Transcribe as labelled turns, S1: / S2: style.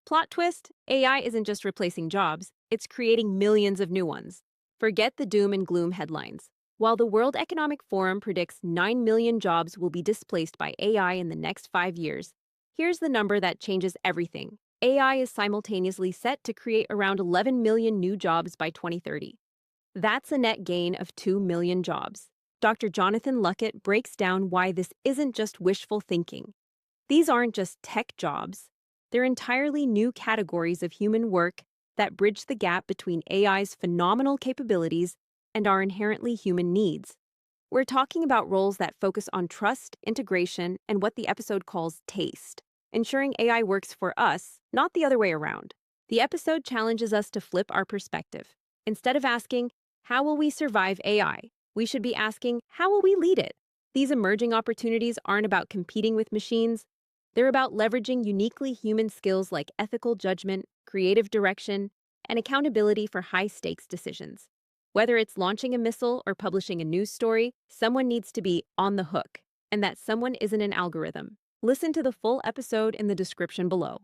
S1: Plot twist: AI isn't just replacing jobs, it's creating millions of new ones. Forget the doom and gloom headlines. While the World Economic Forum predicts 9 million jobs will be displaced by AI in the next 5 years, here's the number that changes everything. AI is simultaneously set to create around 11 million new jobs by 2030. That's a net gain of 2 million jobs. Dr. Jonathan Luckett breaks down why this isn't just wishful thinking. These aren't just tech jobs, they're entirely new categories of human work that bridge the gap between AI's phenomenal capabilities and our inherently human needs. We're talking about roles that focus on trust, integration, and what the episode calls taste, ensuring AI works for us, not the other way around. The episode challenges us to flip our perspective. Instead of asking, how will we survive AI? We should be asking, how will we lead it? These emerging opportunities aren't about competing with machines. They're about leveraging uniquely human skills like ethical judgment, creative direction, and accountability for high-stakes decisions. Whether it's launching a missile or publishing a news story, someone needs to be on the hook, and that someone isn't an algorithm. Listen to the full episode in the description below.